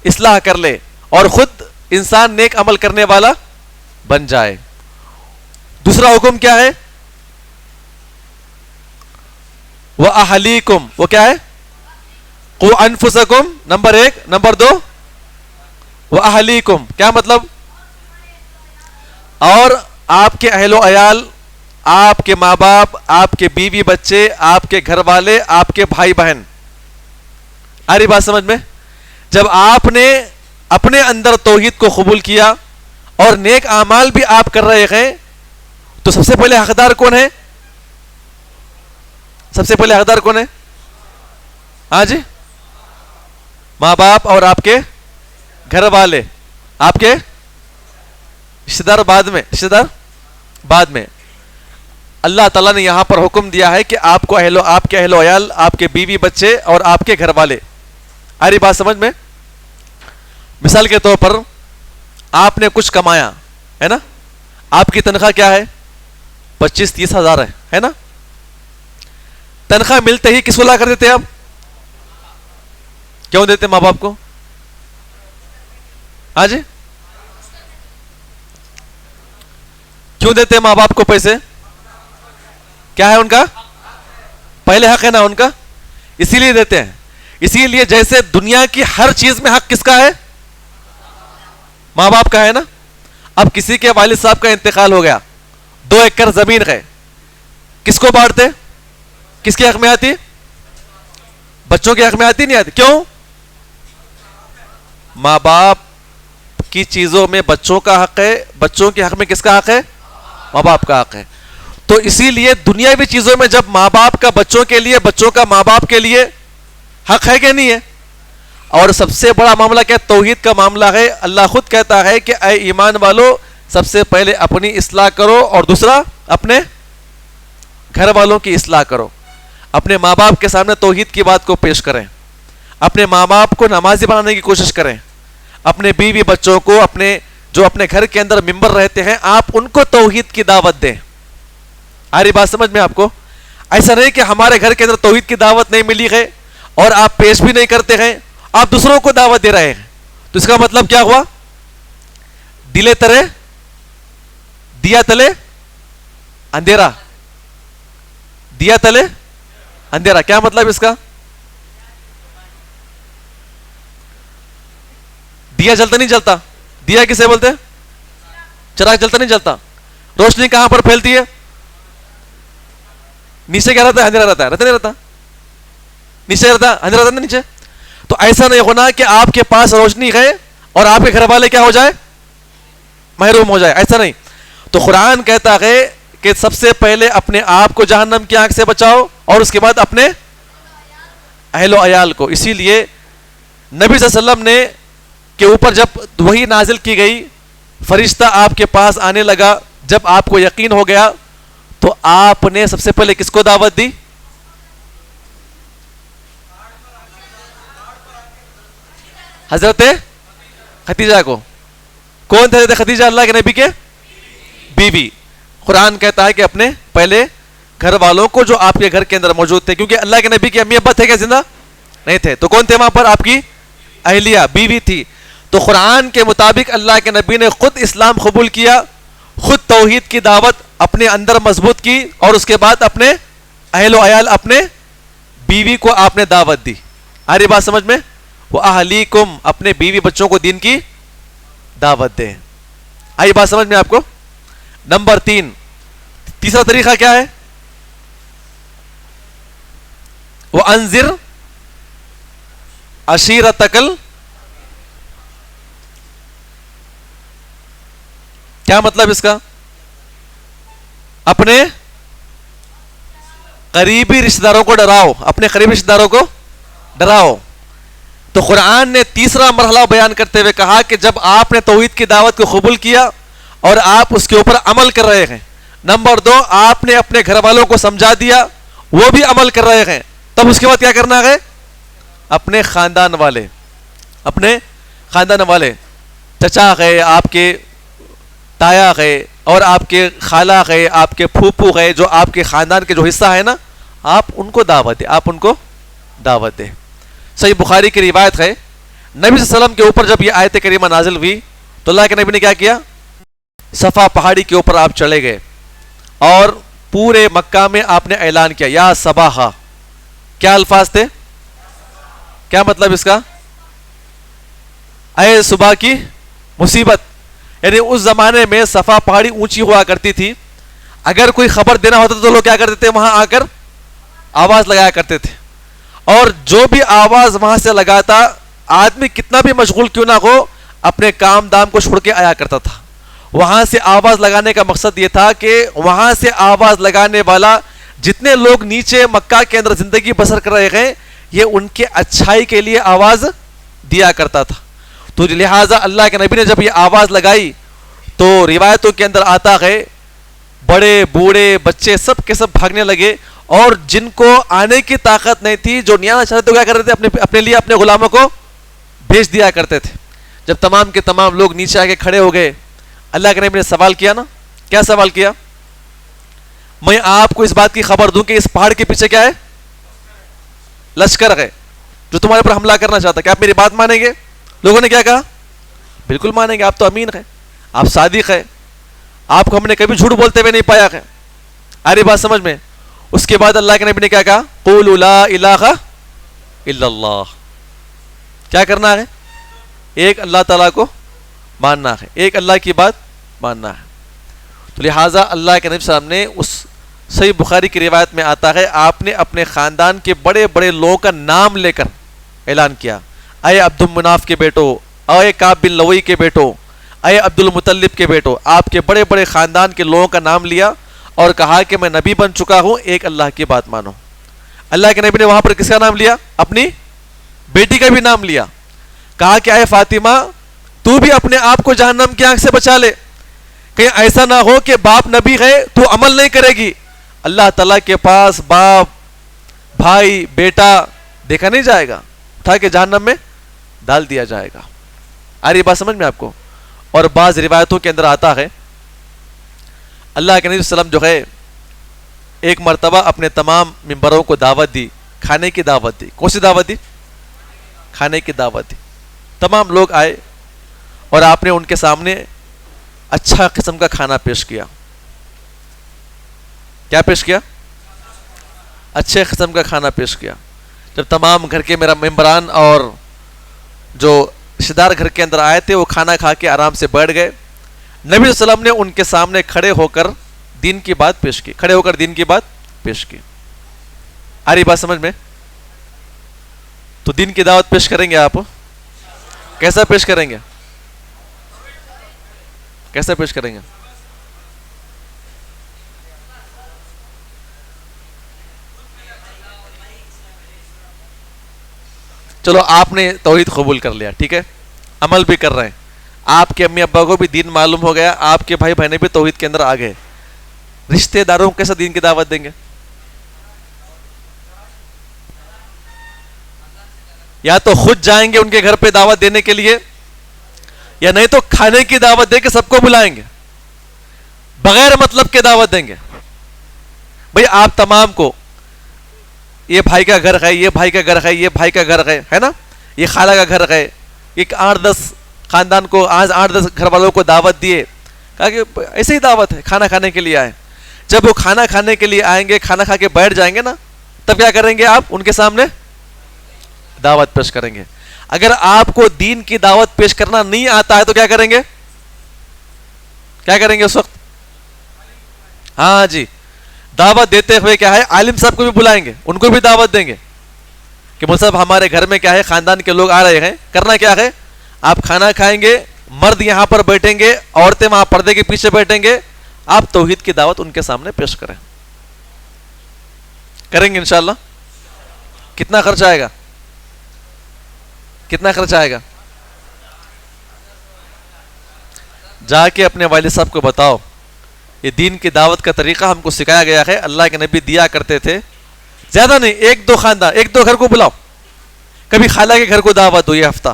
اصلاح کر لے، اور خود انسان نیک عمل کرنے والا بن جائے. دوسرا حکم کیا ہے؟ وَأَهْلِيكُمْ، وہ کیا ہے؟ قُوا أَنفُسَكُمْ، نمبر 1. نمبر 2 وَأَهْلِيكُمْ، کیا مطلب؟ اور آپ کے اہل و عیال، آپ کے ماں باپ، آپ کے بیوی بچے، آپ کے گھر والے، آپ کے بھائی بہن. آ رہی بات سمجھ میں؟ جب آپ نے اپنے اندر توحید کو قبول کیا اور نیک اعمال بھی آپ کر رہے ہیں، تو سب سے پہلے حقدار کون ہے؟ سب سے پہلے حقدار کون ہے؟ ہاں جی، ماں باپ اور آپ کے گھر والے، آپ کے رشتہ دار بعد میں. اللہ تعالیٰ نے یہاں پر حکم دیا ہے کہ آپ کے اہل و عیال، آپ کے بیوی بچے اور آپ کے گھر والے. آ رہی بات سمجھ میں؟ مثال کے طور پر آپ نے کچھ کمایا ہے نا، آپ کی تنخواہ کیا ہے؟ 25-30 ہزار ہے نا. تنخواہ ملتے ہی کس کو لا کر دیتے آپ؟ کیوں دیتے ماں باپ کو؟ ہاں جی، کیوں دیتے ماں باپ کو پیسے؟ کیا ہے ان کا؟ پہلے حق ہے نا ان کا، اسی لیے دیتے ہیں. اسی لیے جیسے دنیا کی ہر چیز میں حق کس کا ہے؟ ماں باپ کا ہے نا. اب کسی کے والد صاحب کا انتقال ہو گیا، 2 ایکڑ زمین ہے، کس کو بانٹتے؟ کس کے حق میں آتی؟ بچوں کے حق میں آتی نہیں آتی. کیوں؟ ماں باپ کی چیزوں میں بچوں کا حق ہے, بچوں کے حق میں کس کا حق ہے؟ ماں باپ کا حق ہے. تو اسی لیے دنیاوی چیزوں میں جب ماں باپ کا بچوں کے لیے, بچوں کا ماں باپ کے لیے حق ہے کہ نہیں ہے؟ اور سب سے بڑا معاملہ کیا؟ توحید کا معاملہ ہے. اللہ خود کہتا ہے کہ اے ایمان والو, سب سے پہلے اپنی اصلاح کرو اور دوسرا اپنے گھر والوں کی اصلاح کرو. اپنے ماں باپ کے سامنے توحید کی بات کو پیش کریں, اپنے ماں باپ کو نمازی بنانے کی کوشش کریں, اپنے بیوی بچوں کو, اپنے جو اپنے گھر کے اندر ممبر رہتے ہیں, آپ ان کو توحید کی دعوت دیں. آ رہی بات سمجھ میں آپ کو؟ ایسا نہیں کہ ہمارے گھر کے اندر توحید کی دعوت نہیں ملی ہے اور آپ پیش بھی نہیں کرتے ہیں, آپ دوسروں کو دعوت دے رہے ہیں. تو اس کا مطلب کیا ہوا؟ دلے ترے دیا تلے اندھیرا, دیا تلے اندھیرا. کیا مطلب اس کا؟ دیا جلتا نہیں جلتا. دیا کسے بولتے؟ چراغ جلتا نہیں جلتا. روشنی کہاں پر پھیلتی ہے؟ نیچے کیا رہتا ہے؟ اندھیرا رہتا ہے. رہتا نہیں رہتا؟ نیچے رہتا ہے, اندھیرا رہتا نہیں نیچے. تو ایسا نہیں ہونا کہ آپ کے پاس روشنی ہے اور آپ کے گھر والے کیا ہو جائے؟ محروم ہو جائے. ایسا نہیں. تو قرآن کہتا ہے کہ سب سے پہلے اپنے آپ کو جہنم کی آنکھ سے بچاؤ اور اس کے بعد اپنے اہل و عیال کو. اسی لیے نبی صلی اللہ علیہ وسلم نے کے اوپر جب وحی نازل کی گئی, فرشتہ آپ کے پاس آنے لگا, جب آپ کو یقین ہو گیا تو آپ نے سب سے پہلے کس کو دعوت دی؟ حضرت خدیجہ کو. کون تھے حضرت خدیجہ؟ اللہ کے نبی کے بیوی. قرآن کہتا ہے کہ اپنے پہلے گھر والوں کو جو آپ کے گھر کے اندر موجود تھے, کیونکہ اللہ کے نبی کے امی ابا تھے کیا زندہ؟ نہیں تھے. تو کون تھے وہاں پر؟ آپ کی اہلیہ, بیوی تھی. تو قرآن کے مطابق اللہ کے نبی نے خود اسلام قبول کیا, خود توحید کی دعوت اپنے اندر مضبوط کی, اور اس کے بعد اپنے اہل و عیال, اپنے بیوی کو آپ نے دعوت دی. آ رہی بات سمجھ میں؟ وہ اہلیکم, اپنے بیوی بچوں کو دین کی دعوت دیں. آئی بات سمجھ میں آپ کو؟ نمبر 3, تیسرا طریقہ کیا ہے؟ وہ انذر عشیرتکل. کیا مطلب اس کا؟ اپنے قریبی رشتہ داروں کو ڈراؤ, اپنے قریبی رشتہ داروں کو ڈراؤ. تو قرآن نے تیسرا مرحلہ بیان کرتے ہوئے کہا کہ جب آپ نے توحید کی دعوت کو قبول کیا اور آپ اس کے اوپر عمل کر رہے ہیں, نمبر 2, آپ نے اپنے گھر والوں کو سمجھا دیا, وہ بھی عمل کر رہے ہیں, تب اس کے بعد کیا کرنا ہے؟ اپنے خاندان والے, اپنے خاندان والے, چچا ہے, آپ کے تایا ہے, اور آپ کے خالہ ہے, آپ کے پھوپھو ہے, جو آپ کے خاندان کے جو حصہ ہے نا, آپ ان کو دعوت دیں, آپ ان کو دعوت دیں. صحیح بخاری کی روایت ہے, نبی صلی اللہ علیہ وسلم کے اوپر جب یہ آیت کریمہ نازل ہوئی تو اللہ کے نبی نے کیا کیا؟ صفا پہاڑی کے اوپر آپ چڑھے گئے اور پورے مکہ میں آپ نے اعلان کیا, یا صباحا. کیا الفاظ تھے؟ کیا مطلب اس کا؟ اے صبح کی مصیبت. یعنی اس زمانے میں صفا پہاڑی اونچی ہوا کرتی تھی, اگر کوئی خبر دینا ہوتا تو لوگ کیا کرتے تھے؟ وہاں آ کر آواز لگایا کرتے تھے, اور جو بھی آواز وہاں سے لگاتا, آدمی کتنا بھی مشغول کیوں نہ ہو, اپنے کام دام کو چھوڑ کے آیا کرتا تھا. وہاں سے آواز لگانے کا مقصد یہ تھا کہ وہاں سے آواز لگانے والا جتنے لوگ نیچے مکہ کے اندر زندگی بسر کر رہے ہیں, یہ ان کے اچھائی کے لیے آواز دیا کرتا تھا. تو لہٰذا اللہ کے نبی نے جب یہ آواز لگائی تو روایتوں کے اندر آتا ہے بڑے بوڑھے بچے سب کے سب بھاگنے لگے, اور جن کو آنے کی طاقت نہیں تھی, جو نہیں آنا چاہتے تو کیا کرتے تھے؟ اپنے لیے اپنے غلاموں کو بھیج دیا کرتے تھے. جب تمام کے تمام لوگ نیچے آ کے کھڑے ہو گئے, اللہ کے نبی نے سوال کیا نا, کیا سوال کیا؟ میں آپ کو اس بات کی خبر دوں کہ اس پہاڑ کے پیچھے کیا ہے؟ لشکر ہے جو تمہارے پر حملہ کرنا چاہتا. کیا آپ میری بات مانیں گے؟ لوگوں نے کیا کہا؟ بالکل مانیں گے, آپ تو امین ہیں, آپ صادق ہیں, آپ کو ہم نے کبھی جھوٹ بولتے ہوئے نہیں پایا ہے. آ رہی بات سمجھ میں؟ اس کے بعد اللہ کے نبی نے کیا کہا؟ قولوا لا الہ الا اللہ. کیا کرنا ہے؟ ایک اللہ تعالیٰ کو ماننا ہے, ایک اللہ کی بات ماننا ہے. تو لہٰذا اللہ کے نبی صلی اللہ علیہ وسلم نے اس صحیح بخاری کی روایت میں آتا ہے, آپ نے اپنے خاندان کے بڑے بڑے لوگوں کا نام لے کر اعلان کیا, اے عبد المناف کے بیٹو, اے کعب بن لوئی کے بیٹو، اے عبد المطلب کے بیٹو، آپ کے بڑے بڑے خاندان کے لوگوں کا نام لیا اور کہا کہ میں نبی بن چکا ہوں، ایک اللہ کی بات مانو۔ اللہ کے نبی نے وہاں پر کس کا نام لیا؟ اپنی بیٹی کا بھی نام لیا، کہا کہ اے فاطمہ تو بھی اپنے آپ کو جہنم کی آنکھ سے بچا لے، کہیں ایسا نہ ہو کہ باپ نبی ہے تو عمل نہیں کرے گی، اللہ تعالیٰ کے پاس باپ بھائی بیٹا دیکھا نہیں جائے گا، اٹھا کے جہنم میں ڈال دیا جائے گا۔ آ رہی بات سمجھ میں آپ کو؟ اور بعض روایتوں کے اندر آتا ہے اللہ کے نبی صلی اللہ علیہ وسلم جو ہے ایک مرتبہ اپنے تمام ممبروں کو دعوت دی، کھانے کی دعوت دی۔ کون سی دعوت دی؟ کھانے کی دعوت دی۔ تمام لوگ آئے اور آپ نے ان کے سامنے اچھا قسم کا کھانا پیش کیا۔ کیا پیش کیا؟ اچھے قسم کا کھانا پیش کیا۔ جب تمام گھر کے میرا ممبران اور جو رشتہ دار گھر کے اندر آئے تھے وہ کھانا کھا کے آرام سے بیٹھ گئے، نبی صلی اللہ علیہ وسلم نے ان کے سامنے کھڑے ہو کر دین کی بات پیش کی، کھڑے ہو کر دین کی بات پیش کی۔ آ رہی بات سمجھ میں؟ تو دین کی دعوت پیش کریں گے آپ، کیسا پیش کریں گے؟ کیسا پیش کریں گے؟ چلو آپ نے توحید قبول کر لیا، ٹھیک ہے، عمل بھی کر رہے ہیں، آپ کے امی ابا کو بھی دین معلوم ہو گیا، آپ کے بھائی بہنیں بھی توحید کے اندر آ گئے، رشتہ داروں کو کیسا دین کی دعوت دیں گے؟ یا تو خود جائیں گے ان کے گھر پہ دعوت دینے کے لیے، یا نہیں تو کھانے کی دعوت دے کے سب کو بلائیں گے، بغیر مطلب کے دعوت دیں گے۔ بھئی آپ تمام کو یہ بھائی کا گھر ہے، یہ بھائی کا گھر ہے، یہ بھائی کا گھر ہے نا، یہ خالہ کا گھر ہے، ایک 8-10 خاندان کو، آج 8-10 گھر والوں کو دعوت دیے، کہا کہ ایسے ہی دعوت ہے، کھانا کھانے کے لیے آئے۔ جب وہ کھانا کھانے کے لیے آئیں گے، کھانا کھا کے بیٹھ جائیں گے نا، تب کیا کریں گے آپ؟ ان کے سامنے دعوت پیش کریں گے۔ اگر آپ کو دین کی دعوت پیش کرنا نہیں آتا ہے تو کیا کریں گے؟ کیا کریں گے اس وقت؟ ہاں جی، دعوت دیتے ہوئے کیا ہے، عالم صاحب کو بھی بلائیں گے، ان کو بھی دعوت دیں گے کہ مول صاحب ہمارے گھر میں کیا ہے، خاندان کے لوگ آ رہے ہیں، کرنا کیا ہے، آپ کھانا کھائیں گے، مرد یہاں پر بیٹھیں گے، عورتیں وہاں پردے کے پیچھے بیٹھیں گے، آپ توحید کی دعوت ان کے سامنے پیش کریں۔ کریں گے انشاءاللہ؟ کتنا خرچ آئے گا؟ کتنا خرچ آئے گا؟ جا کے اپنے والد صاحب کو بتاؤ، یہ دین کی دعوت کا طریقہ ہم کو سکھایا گیا ہے، اللہ کے نبی دیا کرتے تھے، زیادہ نہیں، 1-2 خاندان، 1-2 گھر کو بلاؤ، کبھی خالہ کے گھر کو دعوت دو، یہ ہفتہ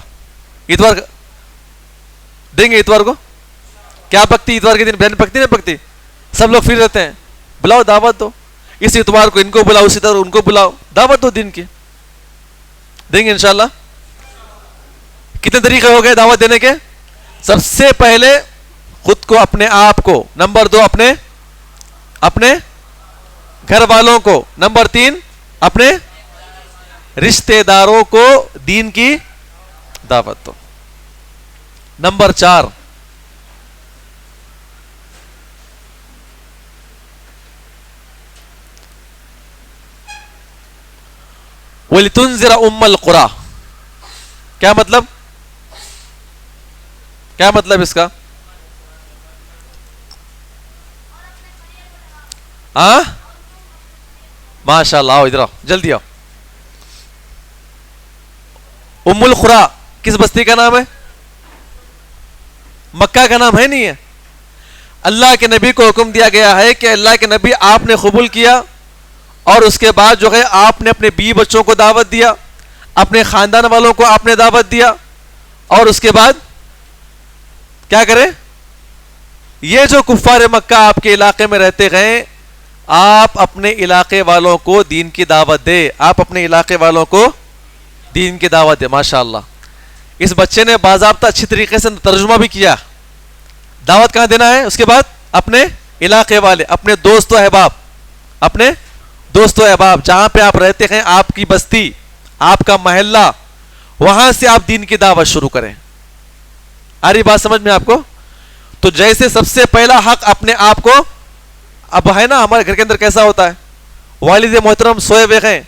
اتوار دیں گے، اتوار کو کیا پکتی، اتوار کے دن بہن پکتی نہیں پکتی، سب لوگ فری رہتے ہیں، بلاؤ دعوت دو، اس اتوار کو ان کو بلاؤ، اسی طرح ان کو بلاؤ، دعوت دو دین کی، دیں گے انشاءاللہ۔ کتنے طریقے ہو گئے دعوت دینے کے؟ سب سے پہلے خود کو، اپنے آپ کو، نمبر 2 اپنے گھر والوں کو، نمبر 3 اپنے رشتہ داروں کو دین کی دعوت دو، نمبر 4 وَلِتُنذِرَ أُمَّ الْقُرَى۔ کیا مطلب؟ کیا مطلب اس کا؟ ہاں ماشاء اللہ، آؤ ادھر آؤ، جلدی آؤ۔ ام القریٰ کس بستی کا نام ہے؟ مکہ کا نام ہے نہیں ہے؟ اللہ کے نبی کو حکم دیا گیا ہے کہ اللہ کے نبی آپ نے قبول کیا، اور اس کے بعد جو ہے آپ نے اپنے بیوی بچوں کو دعوت دیا، اپنے خاندان والوں کو آپ نے دعوت دیا، اور اس کے بعد کیا کریں؟ یہ جو کفار مکہ آپ کے علاقے میں رہتے گئے، آپ اپنے علاقے والوں کو دین کی دعوت دے، آپ اپنے علاقے والوں کو دین کی دعوت دے۔ ماشاءاللہ، اس بچے نے باضابطہ اچھی طریقے سے ترجمہ بھی کیا۔ دعوت کہاں دینا ہے؟ اس کے بعد اپنے علاقے والے، اپنے دوست و احباب، اپنے دوست و احباب جہاں پہ آپ رہتے ہیں، آپ کی بستی، آپ کا محلہ، وہاں سے آپ دین کی دعوت شروع کریں۔ آ رہی بات سمجھ میں آپ کو؟ تو جیسے سب سے پہلا حق اپنے آپ کو، اب ہے نا ہمارے گھر کے اندر کیسا ہوتا ہے، والد محترم سوئے ہوئے ہیں،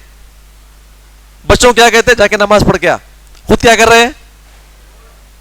بچوں کیا کہتے ہیں، جا کے نماز پڑھ کے آ، خود کیا کر رہے ہیں؟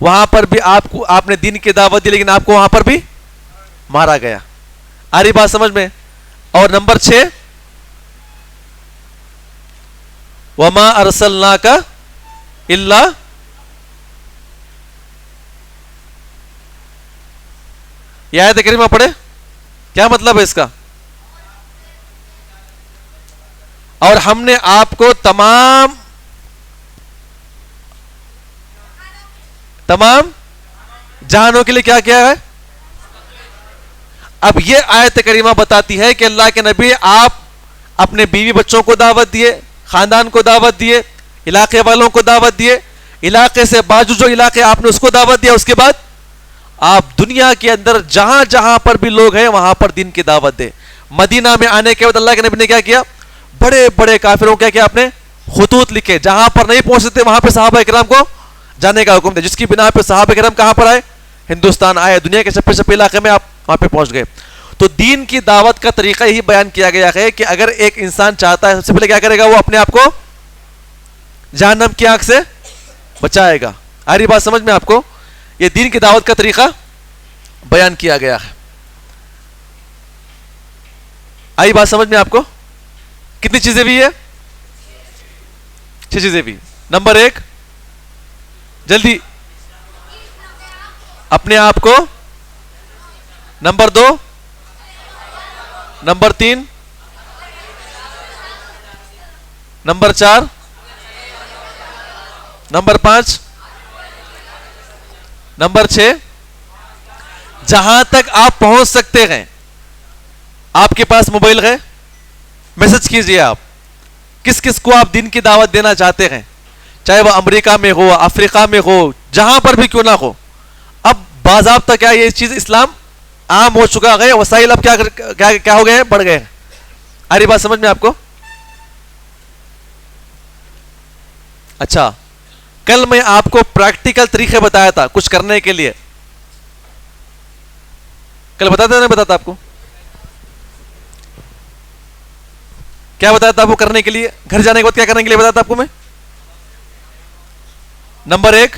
وہاں پر بھی آپ نے دین کی دعوت دی لیکن آپ کو وہاں پر بھی مارا گیا. آ رہی بات سمجھ میں؟ اور نمبر 6 وما ارسلناک الا یہ آیت کریمہ پڑھے, کیا مطلب ہے اس کا؟ اور ہم نے آپ کو تمام جہانوں کے لیے کیا کیا ہے. اب یہ آیت کریمہ بتاتی ہے کہ اللہ کے نبی آپ اپنے بیوی بچوں کو دعوت دیے, خاندان کو دعوت دیے, علاقے والوں کو دعوت دیے, علاقے سے باجو جو علاقے آپ نے اس کو دعوت دیا. اس کے بعد آپ دنیا کے اندر جہاں جہاں پر بھی لوگ ہیں وہاں پر دین کی دعوت دے. مدینہ میں آنے کے بعد اللہ کے نبی نے کیا کیا؟ بڑے بڑے کافروں کیا آپ نے خطوط لکھے, جہاں پر نہیں پہنچ سکتے وہاں پہ صحابہ کرام کو جانے کا حکم دیا, جس کی بنا پہ صحابہ کرام کہاں پر آئے؟ ہندوستان آئے, دنیا کے چپے چپے علاقے میں آپ وہاں پہ پہنچ گئے. تو دین کی دعوت کا طریقہ یہی بیان کیا گیا ہے کہ اگر ایک انسان چاہتا ہے سب سے پہلے کیا کرے گا؟ وہ اپنے آپ کو جہنم کی آنکھ سے بچائے گا. آ رہی بات سمجھ میں آپ کو؟ یہ دین کی دعوت کا طریقہ بیان کیا گیا ہے. آئی بات سمجھ میں آپ کو؟ کتنی چیزیں بھی ہے؟ 6 چیزیں بھی. نمبر 1 جلدی اپنے آپ کو, number 2 number 3 number 4 number 5 number 6 جہاں تک آپ پہنچ سکتے ہیں. آپ کے پاس موبائل ہے, میسج کیجئے آپ کس کس کو آپ دین کی دعوت دینا چاہتے ہیں, چاہے وہ امریکہ میں ہو, افریقہ میں ہو, جہاں پر بھی کیوں نہ ہو. اب باضابطہ کیا یہ چیز اسلام عام ہو چکا ہے, وسائل اب کیا ہو گئے ہیں؟ بڑھ گئے ہیں. آ رہی بات سمجھ میں آپ کو؟ اچھا, کل میں آپ کو پریکٹیکل طریقے بتایا تھا کچھ کرنے کے لیے, کل بتاتا نہیں بتاتا آپ کو؟ کیا بتایا تھا آپ کو کرنے کے لیے؟ گھر جانے کے بعد کیا کرنے کے لیے بتایا تھا آپ کو میں؟ نمبر 1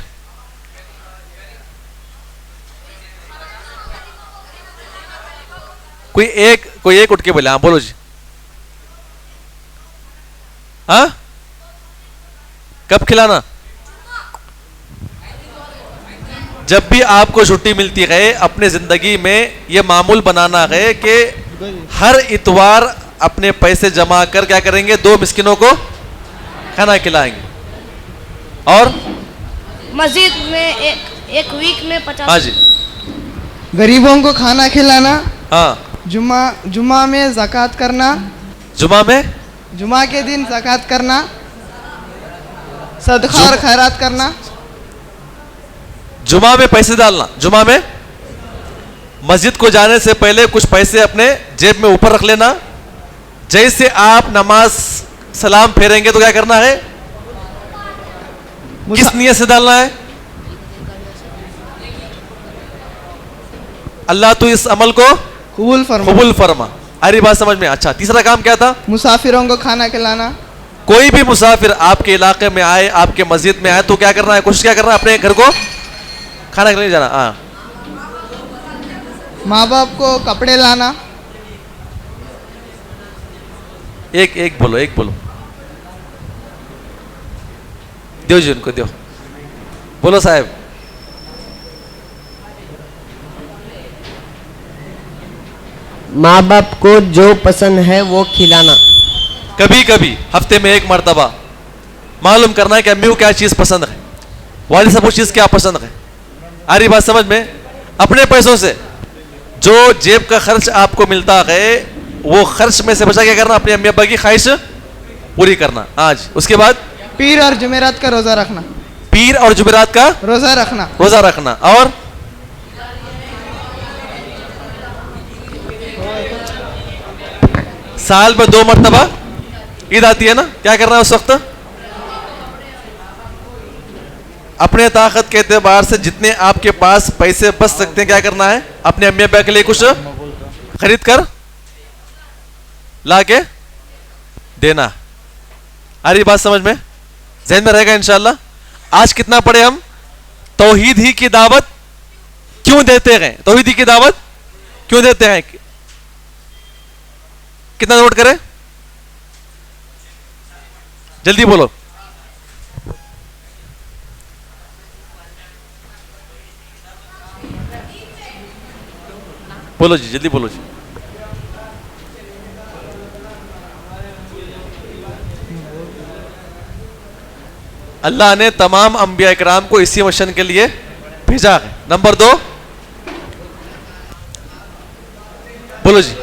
کوئی ایک اٹھ کے بولے. ہاں بولو جی. ہاں کب کھلانا؟ جب بھی آپ کو چھٹی ملتی ہے اپنے زندگی میں یہ معمول بنانا ہے کہ ہر اتوار اپنے پیسے جمع کر کیا کریں گے؟ 2 مسکینوں کو کھانا کھلائیں گے. اور مسجد میں ایک ویک میں 50. ہاں جی, غریبوں کو کھانا کھلانا. ہاں جمعہ میں زکوٰۃ کرنا. جمعہ کے دن زکوٰۃ کرنا, صدقہ اور خیرات کرنا. جمعہ میں پیسے ڈالنا. جمعہ میں مسجد کو جانے سے پہلے کچھ پیسے اپنے جیب میں اوپر رکھ لینا. جیسے آپ نماز سلام پھیریں گے تو کیا کرنا ہے؟ کس نیت سے ڈالنا ہے؟ اللہ تو اس عمل کو قبول فرما. اری بات سمجھ میں؟ اچھا, تیسرا کام کیا تھا؟ مسافروں کو کھانا کھلانا. کوئی بھی مسافر آپ کے علاقے میں آئے, آپ کے مسجد میں آئے تو کیا کرنا ہے؟ کوشش کیا کرنا ہے؟ اپنے گھر کو کھانا کھلانے جانا. ہاں, ماں باپ کو کپڑے لانا. ایک بولو دیو جی, ان کو دیو. بولو صاحب. ماں باپ کو جو پسند ہے وہ کھلانا. کبھی کبھی ہفتے میں 1 مرتبہ معلوم کرنا ہے کہ امی کو کیا چیز پسند ہے, والد صاحب کو چیز کیا پسند ہے. آ رہی بات سمجھ میں؟ اپنے پیسوں سے جو جیب کا خرچ آپ کو ملتا ہے وہ خرچ میں سے بچا کیا کرنا؟ اپنے امی ابا کی خواہش پوری کرنا. آج اس کے بعد پیر اور جمعرات کا روزہ رکھنا. پیر اور جمعرات کا روزہ رکھنا. اور سال میں 2 مرتبہ عید آتی ہے نا, کیا کرنا ہے اس وقت؟ اپنے طاقت کے اعتبار سے جتنے آپ کے پاس پیسے بچ سکتے ہیں کیا کرنا ہے؟ اپنے امی ابا کے لیے کچھ خرید کر لا کے دینا. آ رہی بات سمجھ میں؟ ذہن میں رہے گا انشاءاللہ. آج کتنا پڑھے ہم؟ توحید ہی کی دعوت کیوں دیتے ہیں؟ توحید ہی کی دعوت کیوں دیتے ہیں؟ کتنا نوٹ کریں؟ جلدی بولو. بولو جی جلدی بولو جی. اللہ نے تمام انبیاء کرام کو اسی مشن کے لیے بھیجا ہے. نمبر 2 بولو جی.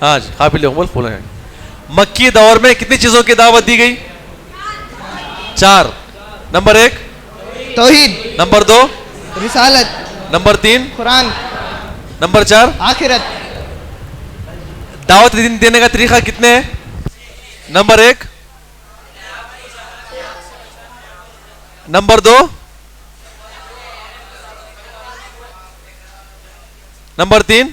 ہاں جی قابل عمل بولے ہیں. مکی دور میں کتنی چیزوں کی دعوت دی گئی؟ 4. نمبر 1 توحید, نمبر 2 رسالت, نمبر 3 قرآن, نمبر 4 آخرت. دعوت دینے کا طریقہ کتنے ہیں؟ Number 1 number 2 number 3